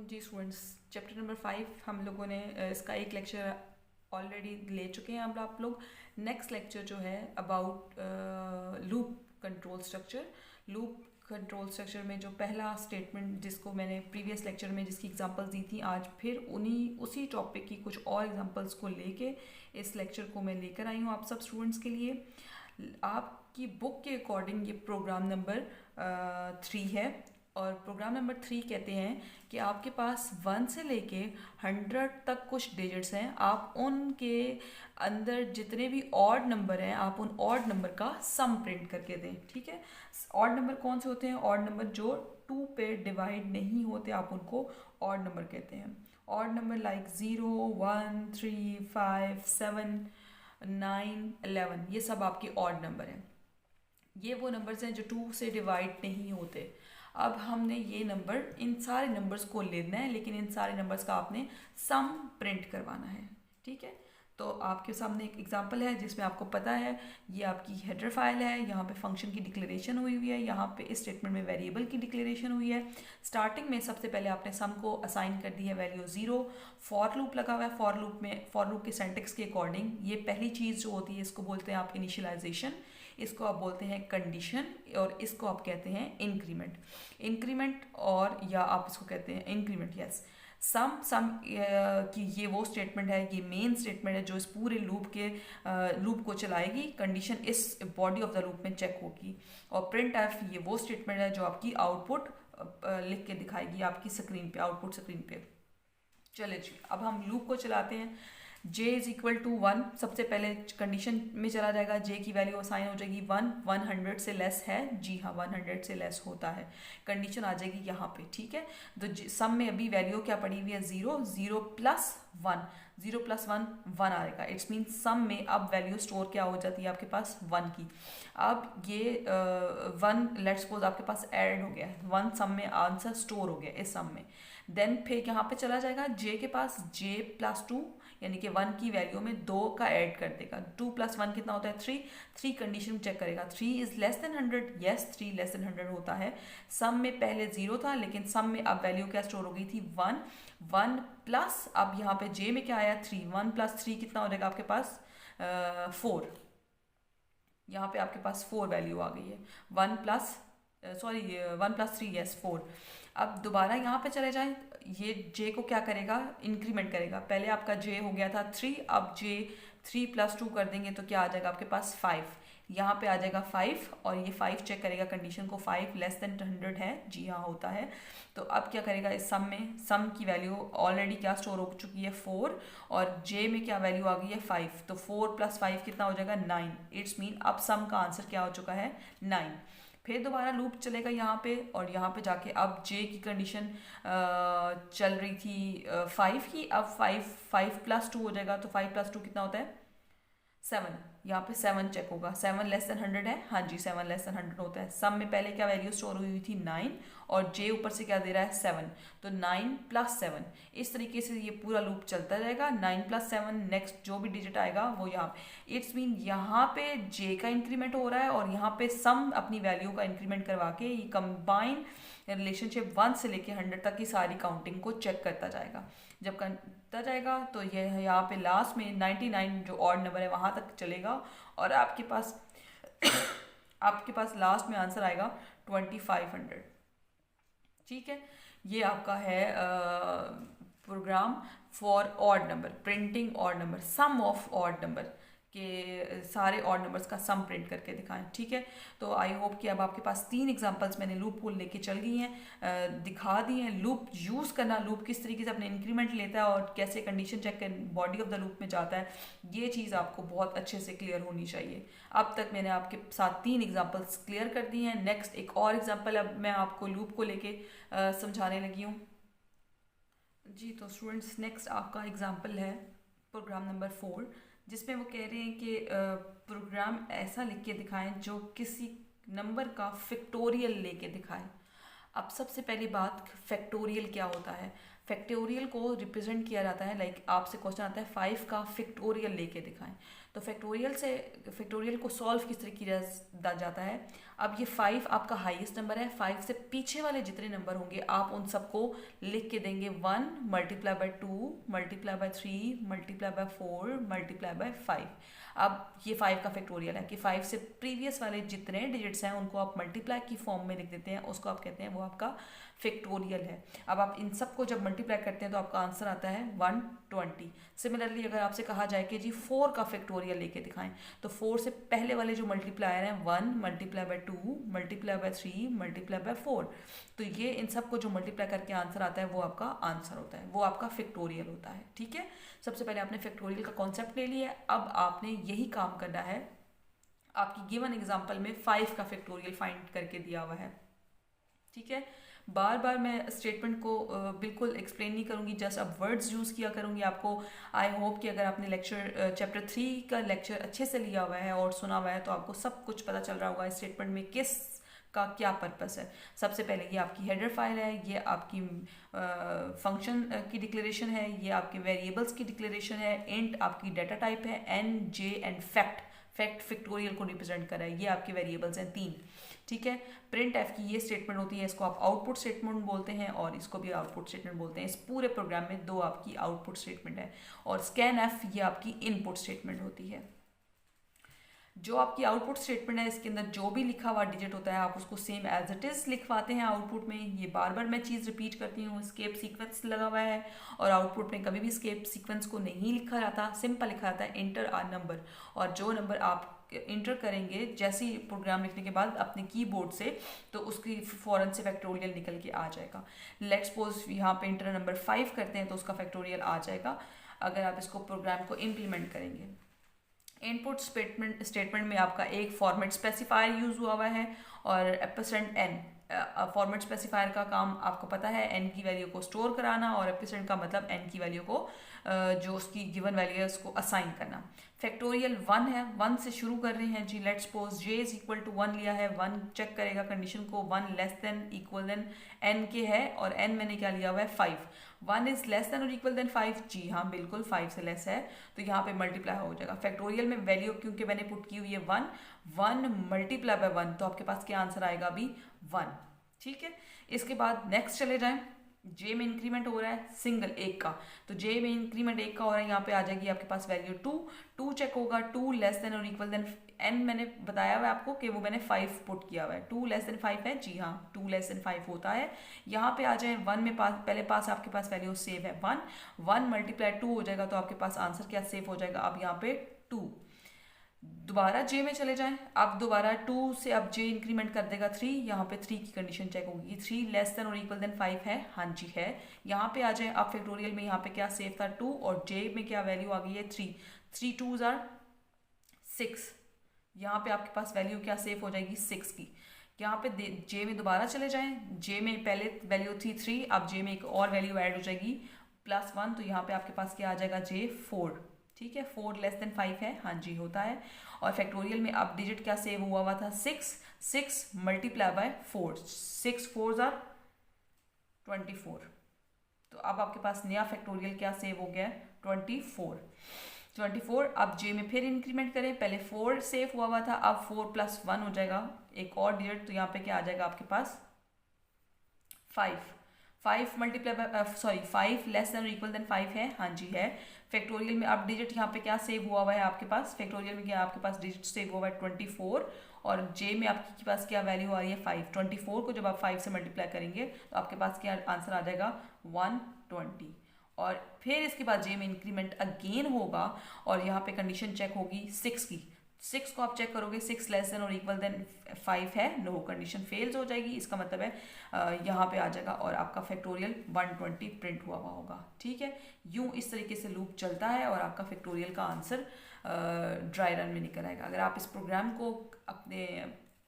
जी students, chapter number 5 हम लोगों ने इसका एक लेक्चर ऑलरेडी ले चुके हैं। अब आप लोग नेक्स्ट लेक्चर जो है about loop control structure. Loop control structure में जो पहला स्टेटमेंट जिसको मैंने प्रीवियस लेक्चर में जिसकी एग्जांपल्स दी थी, आज फिर उसी टॉपिक की कुछ और एग्जांपल्स को लेके इस लेक्चर को मैं लेकर आई हूँ आप सब स्टूडेंट्स के लिए। आपकी बुक के अकॉर्डिंग ये प्रोग्राम नंबर 3 है और प्रोग्राम नंबर 3 कहते हैं कि आपके पास 1 से लेके 100 तक कुछ डिजिट्स हैं। आप उनके अंदर जितने भी ऑड नंबर हैं आप उन ऑड नंबर का सम प्रिंट करके दें। ठीक है, ऑड नंबर कौन से होते हैं? ऑड नंबर जो 2 पे डिवाइड नहीं होते आप उनको ऑड नंबर कहते हैं। ऑड नंबर लाइक 0, 1, 3, 5, 7, 9, 11 ये सब आपके ऑड नंबर हैं। ये वो नंबर्स हैं जो 2 से डिवाइड नहीं होते। अब हमने ये नंबर, इन सारे नंबर्स को लेना है, लेकिन इन सारे नंबर्स का आपने सम प्रिंट करवाना है। ठीक है, तो आपके सामने एक एग्जांपल है जिसमें आपको पता है ये आपकी हेडर फाइल है। यहाँ पे फंक्शन की डिक्लेरेशन हुई है, यहाँ पे इस स्टेटमेंट में वेरिएबल की डिक्लेरेशन हुई है। स्टार्टिंग में सबसे पहले आपने सम को असाइन कर दी है वैल्यू 0। फॉर लूप लगा हुआ है। फॉर लूप के सिंटैक्स के अकॉर्डिंग ये पहली चीज़ जो होती है इसको बोलते हैं आप इनिशियलाइजेशन, इसको आप बोलते हैं कंडीशन और इसको आप कहते हैं इंक्रीमेंट। इंक्रीमेंट और या आप इसको कहते हैं इंक्रीमेंट। यस, सम की ये वो स्टेटमेंट है, ये मेन स्टेटमेंट है जो इस पूरे लूप को चलाएगी। कंडीशन इस बॉडी ऑफ द लूप में चेक होगी। और प्रिंट एफ ये वो स्टेटमेंट है जो आपकी आउटपुट लिख के दिखाएगी आपकी स्क्रीन पे, आउटपुट स्क्रीन पे। चलिए जी, अब हम लूप को चलाते हैं। j इज इक्वल टू 1 सबसे पहले कंडीशन में चला जाएगा। j की वैल्यू असाइन हो जाएगी 1। 100 से लेस है, जी हाँ 100 से लेस होता है। कंडीशन आ जाएगी यहाँ पे। ठीक है, तो सम में अभी वैल्यू क्या पड़ी हुई है? 0। 0 प्लस 1, 0 प्लस 1 1 आएगा। इट्स मीन सम में अब वैल्यू स्टोर क्या हो जाती है आपके पास? 1 की। अब ये 1 लेट्स सपोज आपके पास ऐड हो गया, 1 सम में आंसर स्टोर हो गया इस सम में। देन फिर यहाँ पे चला जाएगा j के पास, j प्लस 2 यानी कि 1 की वैल्यू में 2 का ऐड कर देगा। 2 प्लस 1 कितना होता है? 3। 3 कंडीशन चेक करेगा, 3 is less than 100। Yes, 3 less than 100 होता है। सम में पहले 0 था लेकिन सम में अब वैल्यू क्या स्टोर हो गई थी? 1। 1 प्लस अब यहाँ पे j में क्या आया? 3। 1 प्लस 3 कितना हो जाएगा आपके पास? 4। यहाँ पे आपके पास 4 वैल्यू आ गई है। 1 प्लस 3, यस 4। अब दोबारा यहाँ पे चले जाएं, ये j को क्या करेगा? इंक्रीमेंट करेगा। पहले आपका j हो गया था 3, अब j 3 प्लस 2 कर देंगे तो क्या आ जाएगा आपके पास? 5। यहाँ पे आ जाएगा 5 और ये 5 चेक करेगा कंडीशन को, 5 लेस देन 100 है, जी हाँ होता है। तो अब क्या करेगा इस सम में? सम की वैल्यू ऑलरेडी क्या स्टोर हो चुकी है? 4 और j में क्या वैल्यू आ गई है? 5। तो 4 प्लस 5 कितना हो जाएगा? 9। इट्स मीन अब सम का आंसर क्या हो चुका है? 9। फिर दोबारा लूप चलेगा यहाँ पे और यहाँ पे जाके अब j की कंडीशन चल रही थी 5 की, अब 5 प्लस 2 हो जाएगा। तो 5 प्लस 2 कितना होता है? 7। यहाँ पे 7 चेक होगा। 7 लेस देन 100 है, हाँ जी 7 लेस देन 100 होता है। सम में पहले क्या वैल्यू स्टोर हुई थी? 9 और j ऊपर से क्या दे रहा है? 7। तो 9 प्लस 7, इस तरीके से ये पूरा लूप चलता रहेगा। 9 प्लस 7, नेक्स्ट जो भी डिजिट आएगा वो यहाँ पे। इट्स मीन यहाँ पे j का इंक्रीमेंट हो रहा है और यहाँ पे सम अपनी वैल्यू का इंक्रीमेंट करवा के ये कंबाइन रिलेशनशिप 1 से लेके 100 तक की सारी काउंटिंग को चेक करता जाएगा। जब करता जाएगा तो ये यहाँ पे लास्ट में 99 जो ऑड नंबर है वहाँ तक चलेगा और आपके पास लास्ट में आंसर आएगा 2500। ठीक है, ये आपका है program for odd number, printing odd number, sum of odd number के सारे ऑड नंबर्स का सम प्रिंट करके दिखाएं। ठीक है, तो आई होप कि अब आपके पास 3 एग्जांपल्स मैंने लूप को लेके चल गई हैं, दिखा दी हैं। लूप यूज़ करना, लूप किस तरीके से अपने इंक्रीमेंट लेता है और कैसे कंडीशन चेक कर बॉडी ऑफ द लूप में जाता है, ये चीज़ आपको बहुत अच्छे से क्लियर होनी चाहिए। अब तक मैंने आपके साथ 3 एग्जाम्पल्स क्लियर कर दी हैं। नेक्स्ट एक और एग्जाम्पल अब मैं आपको लूप को लेके समझाने लगी हूँ जी। तो स्टूडेंट्स, नेक्स्ट आपका एग्जाम्पल है प्रोग्राम नंबर 4, जिसमें वो कह रहे हैं कि प्रोग्राम ऐसा लिख के दिखाएं जो किसी नंबर का फैक्टोरियल लेके दिखाए। अब सबसे पहली बात, फैक्टोरियल क्या होता है? फैक्टोरियल को रिप्रेजेंट किया जाता है, लाइक आपसे क्वेश्चन आता है 5 का फैक्टोरियल लेके दिखाएं, तो फैक्टोरियल को सॉल्व किस तरह किया जाता है। अब ये 5 आपका हाईएस्ट नंबर है, 5 से पीछे वाले जितने नंबर होंगे आप उन सबको लिख के देंगे 1 multiply by 2 multiply by 3 multiply by 4 multiply by 5। अब ये 5 का फैक्टोरियल है कि 5 से प्रीवियस वाले जितने डिजिट्स हैं उनको आप मल्टीप्लाई की फॉर्म में लिख देते हैं, उसको आप कहते हैं वो आपका फैक्टोरियल है। अब आप इन सबको जब मल्टीप्लाई करते हैं तो आपका आंसर आता है 120। सिमिलरली अगर आपसे कहा जाए कि जी 4 का फैक्टोरियल लेके दिखाएं, तो 4 से पहले वाले जो मल्टीप्लायर हैं 1 multiply by 2 multiply by 3 multiply by 4, तो ये इन सबको जो मल्टीप्लाई करके आंसर आता है वो आपका आंसर होता है, वो आपका फैक्टोरियल होता है। ठीक है, सबसे पहले आपने फैक्टोरियल का कॉन्सेप्ट ले लिया, अब आपने यही काम करना है। आपकी गिवन एग्जाम्पल में 5 का फैक्टोरियल फाइंड करके दिया हुआ है। ठीक है, बार बार मैं स्टेटमेंट को बिल्कुल एक्सप्लेन नहीं करूँगी, जस्ट अब वर्ड्स यूज़ किया करूँगी आपको। आई होप कि अगर आपने लेक्चर चैप्टर 3 का लेक्चर अच्छे से लिया हुआ है और सुना हुआ है तो आपको सब कुछ पता चल रहा होगा इस स्टेटमेंट में किस का क्या पर्पस है। सबसे पहले ये आपकी हेडर फाइल है, ये आपकी फंक्शन की डिक्लेरेशन है, ये आपके वेरिएबल्स की डिक्लेरेशन है, इंट आपकी डाटा टाइप है, n j and fact factorial को रिप्रेजेंट कर रहा है, ये आपके वेरिएबल्स हैं 3। ठीक है, प्रिंट एफ की ये स्टेटमेंट होती है, इसको आप आउटपुट स्टेटमेंट बोलते हैं और इसको भी आउटपुट स्टेटमेंट बोलते हैं। इस पूरे प्रोग्राम में 2 आपकी आउटपुट स्टेटमेंट है, और स्कैन एफ ये आपकी इनपुट स्टेटमेंट होती है। जो आपकी आउटपुट स्टेटमेंट है इसके अंदर जो भी लिखा हुआ डिजिट होता है आप उसको सेम एज इट इज़ लिखवाते हैं आउटपुट में। ये बार बार मैं चीज़ रिपीट करती हूँ, स्केप सीक्वेंस लगा हुआ है और आउटपुट में कभी भी स्केप सीक्वेंस को नहीं लिखा जाता, सिंपल लिखा जाता है इंटर आ नंबर, और जो नंबर आप इंटर करेंगे जैसे ही प्रोग्राम लिखने के बाद अपने कीबोर्ड से, तो उसकी फ़ौरन से फैक्टोरियल निकल के आ जाएगा। लेट्स सपोज यहाँ पे इंटर नंबर 5 करते हैं तो उसका फैक्टोरियल आ जाएगा अगर आप इसको प्रोग्राम को इम्प्लीमेंट करेंगे। इनपुट स्टेटमेंट में आपका एक फॉर्मेट स्पेसिफायर यूज़ हुआ हुआ है और %n फॉर्मेट स्पेसिफायर का काम आपको पता है, n की वैल्यू को स्टोर कराना, और % का मतलब n की वैल्यू को जो उसकी गिवन वैल्यू है उसको असाइन करना। फैक्टोरियल 1 है, 1 से शुरू कर रहे हैं जी। Let's suppose j is equal to 1 लिया है, 1 चेक करेगा कंडीशन को, 1 less than equal than n के है, और n मैंने क्या लिया हुआ है 5। 1 इज लेस देन और इक्वल देन 5, जी हाँ बिल्कुल 5 से लेस है, तो यहाँ पे मल्टीप्लाई हो जाएगा। फैक्टोरियल में वैल्यू क्योंकि मैंने पुट की हुई है 1 मल्टीप्लाई बाय 1, तो आपके पास क्या आंसर आएगा अभी 1। ठीक है, इसके बाद नेक्स्ट चले जाएं। जे में इंक्रीमेंट हो रहा है सिंगल 1 का, तो जे में इंक्रीमेंट 1 का हो रहा है, यहाँ पे आ जाएगी आपके पास वैल्यू 2 चेक होगा, 2 लेस देन और इक्वल देन n मैंने बताया हुआ है आपको कि वो मैंने 5 पुट किया हुआ है, 2 लेस देन 5 है, जी हाँ 2 लेस देन 5 होता है। यहाँ पे आ जाए 1 में पहले पास आपके पास वैल्यू सेव है 1 मल्टीप्लाई 2 हो जाएगा, तो आपके पास आंसर क्या सेव हो जाएगा अब यहाँ पे 2। दोबारा जे में चले जाएं, अब दोबारा 2 से अब जे इंक्रीमेंट कर देगा 3, यहाँ पे 3 की कंडीशन चेक होगी, 3 लेस देन और इक्वल देन 5 है, हाँ जी है। यहाँ पे आ जाए आप फैक्टोरियल में, यहाँ पे क्या सेव था 2, और जे में क्या वैल्यू आ गई है 3 2s आर 6, यहाँ पे आपके पास वैल्यू क्या सेव हो जाएगी 6 की। यहाँ पे जे में दोबारा चले जाएं, जे में पहले वैल्यू थी 3, अब जे में एक और वैल्यू ऐड हो जाएगी +1, तो यहाँ पे आपके पास क्या आ जाएगा जे 4। ठीक है, 4 लेस देन 5 है, हाँ जी होता है। और फैक्टोरियल में अब डिजिट क्या सेव हुआ था 6 मल्टीप्लाई बाय 4, 6 4s आर 24, तो अब आपके पास नया फैक्टोरियल क्या सेव हो गया है 24। अब जे में फिर इंक्रीमेंट करें, पहले 4 सेव हुआ था, अब 4 + 1 हो जाएगा एक और डिजिट, तो यहाँ पे क्या आ जाएगा आपके पास 5 मल्टीप्लाई बाय 5 लेस देन और इक्वल देन 5 है, हाँ जी है। फैक्टोरियल में अब डिजिट यहाँ पे क्या सेव हुआ है आपके पास, फैक्टोरियल में क्या आपके पास डिजिट सेव हुआ है 24, और जे में आपके पास क्या वैल्यू आ रही है 5। 24 को जब आप 5 से मल्टीप्लाई करेंगे तो आपके पास क्या आंसर आ जाएगा 120। और फिर इसके बाद जे में इंक्रीमेंट अगेन होगा और यहाँ पे कंडीशन चेक होगी 6 की। 6 को आप चेक करोगे 6 लेस देन और इक्वल देन 5 है, नो कंडीशन फेल्स हो जाएगी, इसका मतलब है यहाँ पे आ जाएगा और आपका फैक्टोरियल 120 प्रिंट हुआ होगा। ठीक है, यूँ इस तरीके से लूप चलता है और आपका फैक्टोरियल का आंसर ड्राई रन में निकल आएगा। अगर आप इस प्रोग्राम को अपने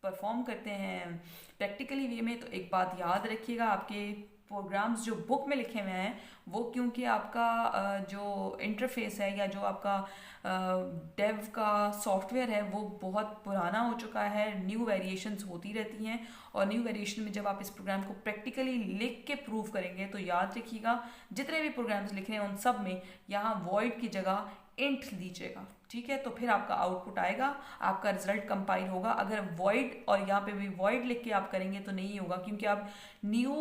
परफॉर्म करते हैं प्रैक्टिकली वे में, तो एक बात याद रखिएगा, आपके प्रोग्राम्स जो बुक में लिखे हुए हैं वो क्योंकि आपका जो इंटरफेस है या जो आपका डेव का सॉफ्टवेयर है वो बहुत पुराना हो चुका है, न्यू वेरिएशंस होती रहती हैं और न्यू वेरिएशन में जब आप इस प्रोग्राम को प्रैक्टिकली लिख के प्रूव करेंगे तो याद रखिएगा जितने भी प्रोग्राम्स लिख रहे हैं उन सब में यहाँ वॉइड की जगह इंट दीजिएगा, ठीक है। तो फिर आपका आउटपुट आएगा, आपका रिजल्ट कंपाइल होगा। अगर वॉइड और यहाँ पे भी वॉइड लिख के आप करेंगे तो नहीं होगा, क्योंकि आप न्यू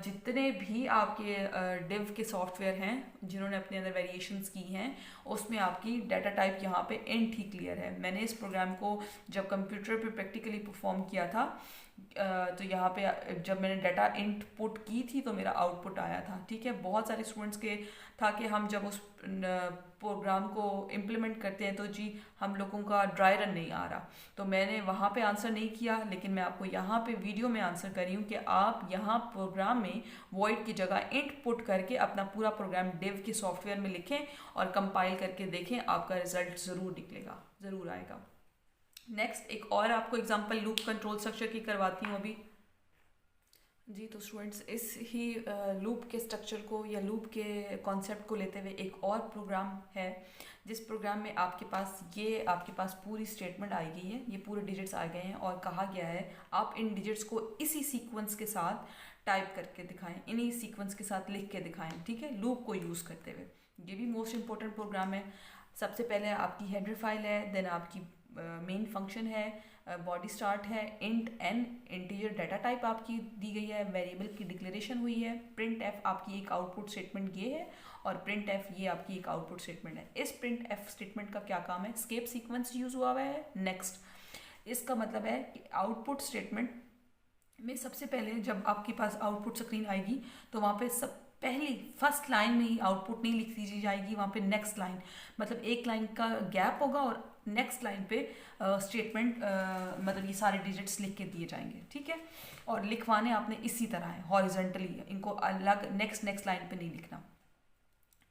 जितने भी आपके डिव के सॉफ्टवेयर हैं जिन्होंने अपने अंदर वेरिएशंस की हैं उसमें आपकी डाटा टाइप यहाँ पे इंट ही क्लियर है। मैंने इस प्रोग्राम को जब कंप्यूटर पे प्रैक्टिकली परफॉर्म किया था तो यहाँ पे जब मैंने डाटा इंट पुट की थी तो मेरा आउटपुट आया था, ठीक है। बहुत सारे स्टूडेंट्स के था कि हम जब उस प्रोग्राम को इम्प्लीमेंट करते हैं तो जी हम लोगों का ड्राई रन नहीं आ रहा, तो मैंने वहाँ पे आंसर नहीं किया, लेकिन मैं आपको यहाँ पे वीडियो में आंसर कर रही हूँ कि आप यहाँ प्रोग्राम में वॉइड की जगह इंट पुट करके अपना पूरा प्रोग्राम डिव के सॉफ्टवेयर में लिखें और कंपाइल करके देखें, आपका रिजल्ट ज़रूर निकलेगा, ज़रूर आएगा। नेक्स्ट एक और आपको एग्जांपल लूप कंट्रोल स्ट्रक्चर की करवाती हूँ अभी जी। तो स्टूडेंट्स इस ही लूप के स्ट्रक्चर को या लूप के कॉन्सेप्ट को लेते हुए एक और प्रोग्राम है जिस प्रोग्राम में आपके पास पूरी स्टेटमेंट आई गई है, ये पूरे डिजिट्स आ गए हैं और कहा गया है आप इन डिजिट्स को इसी सीक्वेंस के साथ टाइप करके दिखाएं, इन्हीं सीक्वेंस के साथ लिख के दिखाएं, ठीक है, लूप को यूज़ करते हुए। ये भी मोस्ट इंपॉर्टेंट प्रोग्राम है। सबसे पहले आपकी हेडर फाइल है, देन आपकी मेन फंक्शन है, बॉडी स्टार्ट है, int N integer data type आपकी दी गई है, वेरिएबल की डिक्लेरेशन हुई है, प्रिंट एफ आपकी एक आउटपुट स्टेटमेंट ये है और प्रिंट एफ ये आपकी एक आउटपुट स्टेटमेंट है। इस प्रिंट एफ स्टेटमेंट का क्या काम है, स्केप सीक्वेंस यूज हुआ हुआ है। नेक्स्ट इसका मतलब है कि आउटपुट स्टेटमेंट में सबसे पहले जब आपके पास आउटपुट स्क्रीन आएगी तो वहाँ पे सब पहली फर्स्ट लाइन में ही आउटपुट नहीं लिख दी जाएगी, वहाँ पे नेक्स्ट लाइन मतलब एक लाइन का गैप होगा और नेक्स्ट लाइन पे स्टेटमेंट मतलब ये सारे डिजिट्स लिख के दिए जाएंगे, ठीक है। और लिखवाने आपने इसी तरह है हॉरिजॉन्टली, इनको अलग नेक्स्ट लाइन पे नहीं लिखना।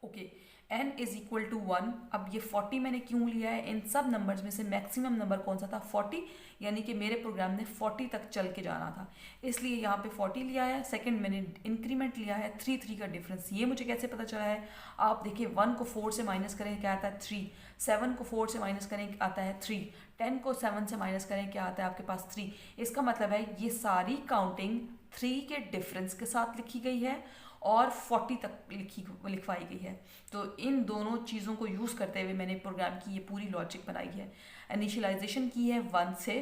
Okay, n is equal to 1। अब ये 40 मैंने क्यों लिया है, इन सब नंबर्स में से मैक्सिमम नंबर कौन सा था 40, यानी कि मेरे प्रोग्राम ने 40 तक चल के जाना था, इसलिए यहाँ पे 40 लिया है। सेकंड मैंने इंक्रीमेंट लिया है 3 का डिफरेंस। ये मुझे कैसे पता चला है, आप देखिए 1 को 4 से माइनस करें क्या आता है 3, 7 को 4 से माइनस करें आता है 3, 10 को 7 से माइनस करें क्या आता है आपके पास 3। इसका मतलब है ये सारी काउंटिंग 3 के डिफरेंस के साथ लिखी गई है और 40 तक लिखवाई गई है। तो इन दोनों चीज़ों को यूज़ करते हुए मैंने प्रोग्राम की ये पूरी लॉजिक बनाई है। इनिशियलाइजेशन की है 1 से,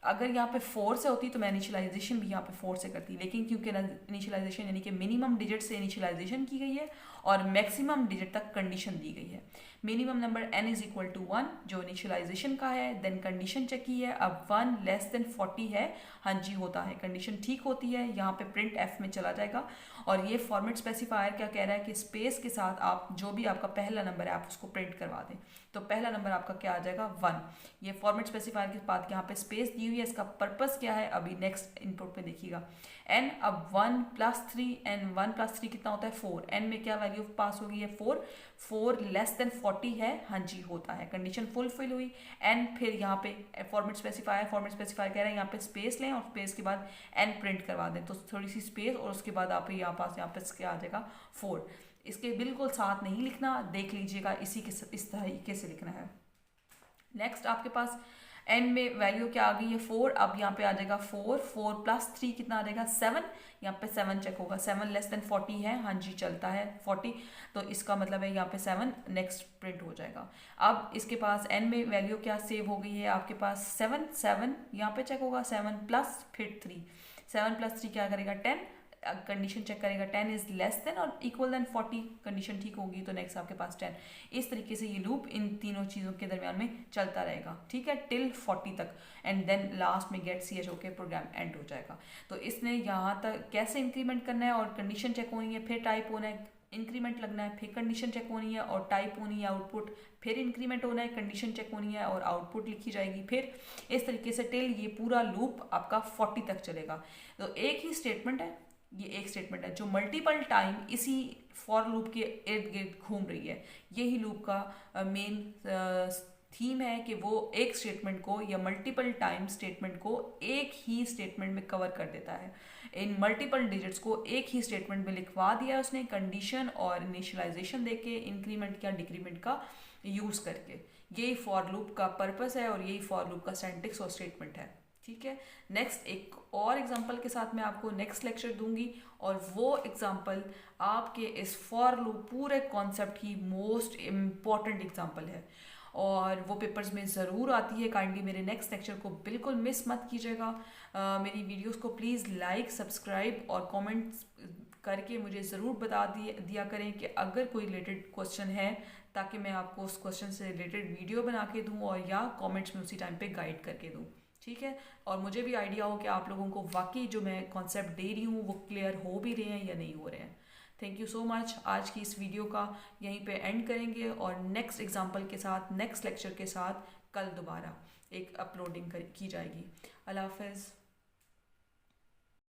अगर यहाँ पे 4 से होती तो मैं इनिशियलाइजेशन भी यहाँ पे 4 से करती, लेकिन क्योंकि इनिशियलाइजेशन यानी कि मिनिमम डिजिट से इनिशियलाइजेशन की गई है और मैक्सिमम डिजिट तक कंडीशन दी गई है। Minimum number n is equal to 1 जो इनिशियलाइजेशन का है, देन कंडीशन चेक की है। अब 1 लेस देन 40 है, हाँ जी होता है, कंडीशन ठीक होती है, यहाँ पे प्रिंट एफ में चला जाएगा। और ये फॉर्मेट स्पेसिफायर क्या कह रहा है कि स्पेस के साथ आप जो भी आपका पहला नंबर है आप उसको प्रिंट करवा दें। तो पहला नंबर आपका क्या आ जाएगा 1। ये फॉर्मेट स्पेसिफायर के बाद यहाँ पे स्पेस दी हुई है, इसका पर्पस क्या है अभी नेक्स्ट इनपुट पे देखिएगा। n अब 1 + 3, n 1 + 3 कितना होता है 4, n में क्या वैल्यू पास होगी है 4 लेस देन 40 है, हाँ जी होता है, कंडीशन फुलफिल हुई। n फिर यहाँ पे फॉर्मेट स्पेसिफायर कह रहा है यहाँ पे स्पेस लें और स्पेस के बाद n प्रिंट करवा दें, तो थोड़ी सी स्पेस और उसके बाद आप यहाँ पे क्या आ जाएगा 4। इसके बिल्कुल साथ नहीं लिखना, देख लीजिएगा इस तरीके से लिखना है। नेक्स्ट आपके पास n में वैल्यू क्या आ गई है 4, अब यहाँ पे आ जाएगा 4 + 3 कितना आ जाएगा 7, यहाँ पे 7 चेक होगा, 7 लेस देन 40 है, हाँ जी चलता है 40, तो इसका मतलब है यहाँ पे 7 नेक्स्ट प्रिंट हो जाएगा। अब इसके पास n में वैल्यू क्या सेव हो गई है आपके पास 7 यहाँ पे चेक होगा, 7 प्लस फिर 3, 7 + 3 क्या करेगा 10, कंडीशन चेक करेगा 10 इज लेस देन और इक्वल देन 40, कंडीशन ठीक होगी तो नेक्स्ट आपके पास 10। इस तरीके से ये लूप इन तीनों चीज़ों के दरमियान में चलता रहेगा, ठीक है, टिल 40 तक, एंड देन लास्ट में गेट ch होके प्रोग्राम एंड हो जाएगा। तो इसने यहाँ तक कैसे इंक्रीमेंट करना है और कंडीशन चेक होनी है, फिर टाइप होना है, इंक्रीमेंट लगना है, फिर कंडीशन चेक होनी है और टाइप होनी है आउटपुट, फिर इंक्रीमेंट होना है, कंडीशन चेक होनी है और आउटपुट लिखी जाएगी, फिर इस तरीके से टिल ये पूरा लूप आपका 40 तक चलेगा। तो एक ही स्टेटमेंट है, ये एक स्टेटमेंट है जो मल्टीपल टाइम इसी फॉर लूप के इर्द गिर्द घूम रही है। यही लूप का मेन थीम है कि वो एक स्टेटमेंट को या मल्टीपल टाइम स्टेटमेंट को एक ही स्टेटमेंट में कवर कर देता है। इन मल्टीपल डिजिट्स को एक ही स्टेटमेंट में लिखवा दिया है उसने, कंडीशन और इनिशियलाइजेशन देके, इंक्रीमेंट या डिक्रीमेंट का यूज़ करके। यही फॉर लूप का पर्पस है और यही फॉर लूप का सिंटैक्स और स्टेटमेंट है। ठीक है, नेक्स्ट एक और एग्जांपल के साथ मैं आपको नेक्स्ट लेक्चर दूंगी, और वो एग्जांपल आपके इस फॉर लूप पूरे कॉन्सेप्ट की मोस्ट इम्पॉर्टेंट एग्जांपल है, और वो पेपर्स में ज़रूर आती है। काइंडली मेरे नेक्स्ट लेक्चर को बिल्कुल मिस मत कीजिएगा। मेरी वीडियोस को प्लीज़ लाइक, सब्सक्राइब और कमेंट्स करके मुझे ज़रूर बता दिया करें कि अगर कोई रिलेटेड क्वेश्चन है, ताकि मैं आपको उस क्वेश्चन से रिलेटेड वीडियो बना के दूँ और या कमेंट्स में उसी टाइम पे गाइड करके दूँ। ठीक है, और मुझे भी आइडिया हो कि आप लोगों को वाकई जो मैं कॉन्सेप्ट दे रही हूँ वो क्लियर हो भी रहे हैं या नहीं हो रहे हैं। Thank you so much. आज की इस वीडियो का यहीं पे एंड करेंगे, और नेक्स्ट एग्जांपल के साथ, नेक्स्ट लेक्चर के साथ कल दोबारा एक अपलोडिंग की जाएगी। अल्लाह हाफ़िज़।